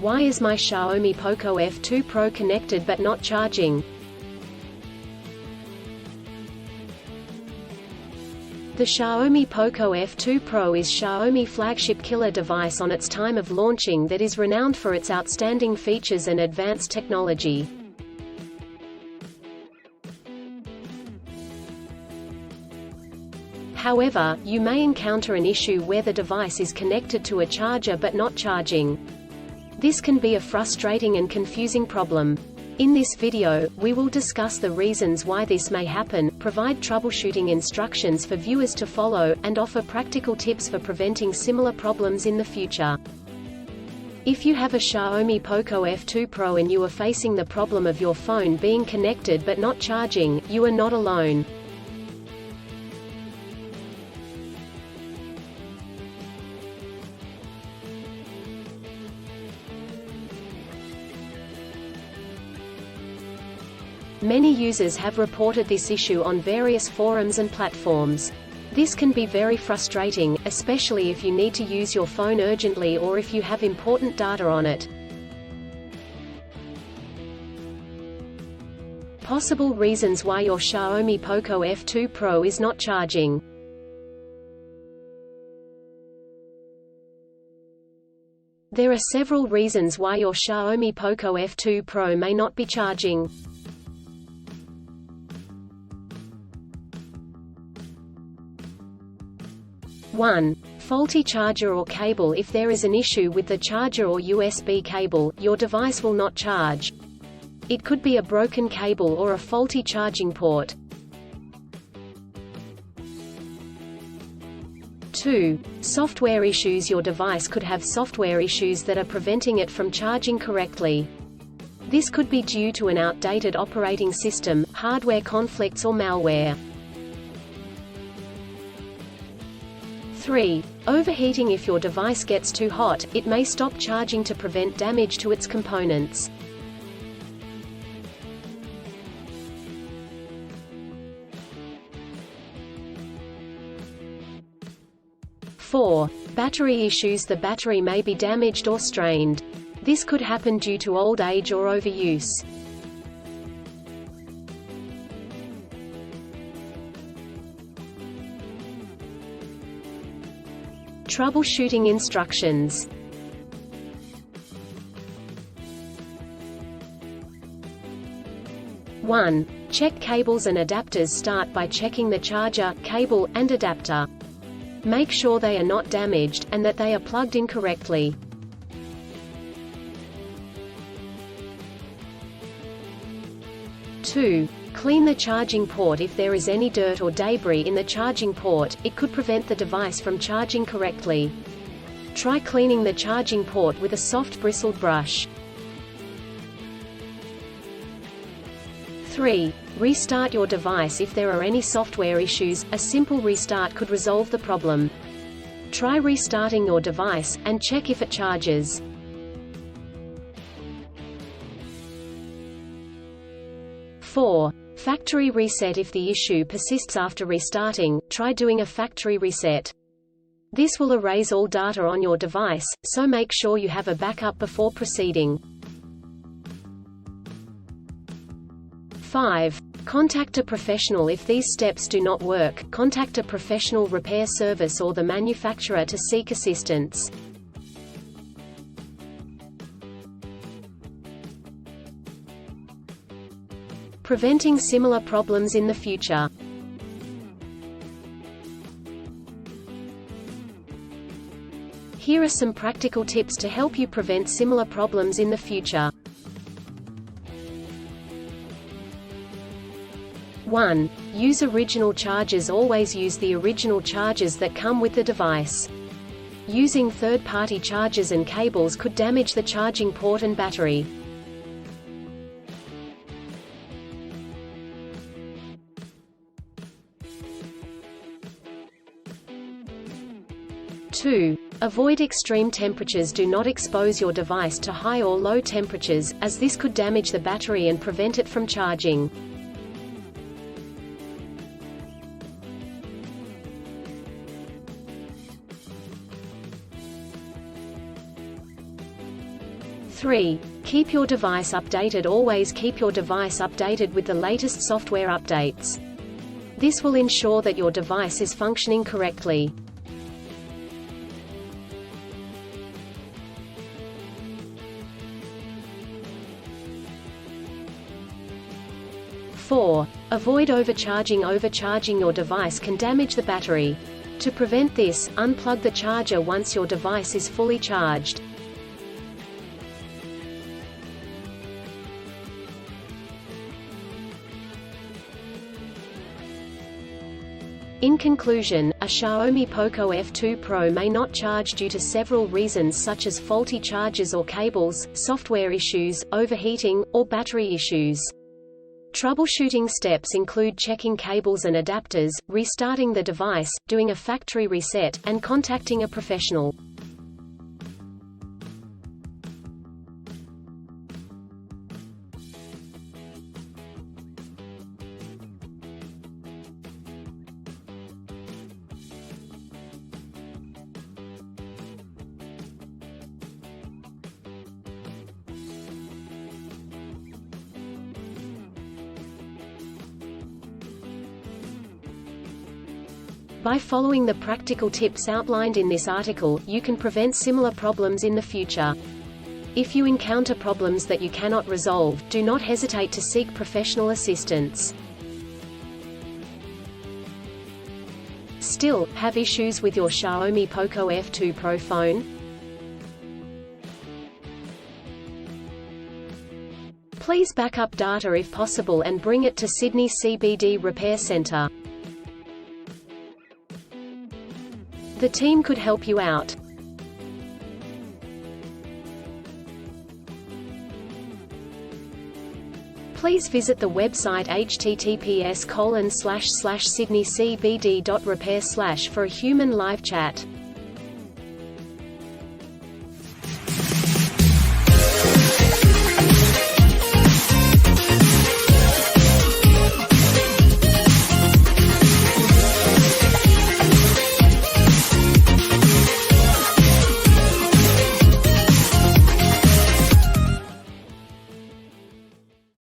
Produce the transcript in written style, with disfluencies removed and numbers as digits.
Why is my Xiaomi Poco F2 Pro connected but not charging? The Xiaomi Poco F2 Pro is Xiaomi flagship killer device on its time of launching that is renowned for its outstanding features and advanced technology. However, you may encounter an issue where the device is connected to a charger but not charging. This can be a frustrating and confusing problem. In this video, we will discuss the reasons why this may happen, provide troubleshooting instructions for viewers to follow, and offer practical tips for preventing similar problems in the future. If you have a Xiaomi Poco F2 Pro and you are facing the problem of your phone being connected but not charging, you are not alone. Many users have reported this issue on various forums and platforms. This can be very frustrating, especially if you need to use your phone urgently or if you have important data on it. Possible reasons why your Xiaomi Poco F2 Pro is not charging. There are several reasons why your Xiaomi Poco F2 Pro may not be charging. 1. Faulty charger or cable. If there is an issue with the charger or USB cable, your device will not charge. It could be a broken cable or a faulty charging port. 2. Software issues. Your device could have software issues that are preventing it from charging correctly. This could be due to an outdated operating system, hardware conflicts or malware. 3. Overheating. If your device gets too hot, it may stop charging to prevent damage to its components. Four. Battery issues. The battery may be damaged or strained. This could happen due to old age or overuse. Troubleshooting instructions. One. Check cables and adapters. Start by checking the charger, cable, and adapter. Make sure they are not damaged, and that they are plugged in correctly. 2. Clean the charging port. If there is any dirt or debris in the charging port, it could prevent the device from charging correctly. Try cleaning the charging port with a soft bristled brush. 3. Restart your device. If there are any software issues, a simple restart could resolve the problem. Try restarting your device, and check if it charges. 4. Factory reset. If the issue persists after restarting, try doing a factory reset. This will erase all data on your device, so make sure you have a backup before proceeding. 5. Contact a professional. If these steps do not work, contact a professional repair service or the manufacturer to seek assistance. Preventing similar problems in the future. Here are some practical tips to help you prevent similar problems in the future. 1. Use original chargers. Always use the original chargers that come with the device. Using third-party chargers and cables could damage the charging port and battery. 2. Avoid extreme temperatures. Do not expose your device to high or low temperatures, as this could damage the battery and prevent it from charging. 3. Keep your device updated. Always keep your device updated with the latest software updates. This will ensure that your device is functioning correctly. 4. Avoid overcharging. Overcharging your device can damage the battery. To prevent this, unplug the charger once your device is fully charged. In conclusion, a Xiaomi Poco F2 Pro may not charge due to several reasons such as faulty chargers or cables, software issues, overheating, or battery issues. Troubleshooting steps include checking cables and adapters, restarting the device, doing a factory reset, and contacting a professional. By following the practical tips outlined in this article, you can prevent similar problems in the future. If you encounter problems that you cannot resolve, do not hesitate to seek professional assistance. Still, have issues with your Xiaomi Poco F2 Pro phone? Please back up data if possible and bring it to Sydney CBD Repair Centre. The team could help you out. Please visit the website https://sydneycbd.repair/ for a human live chat.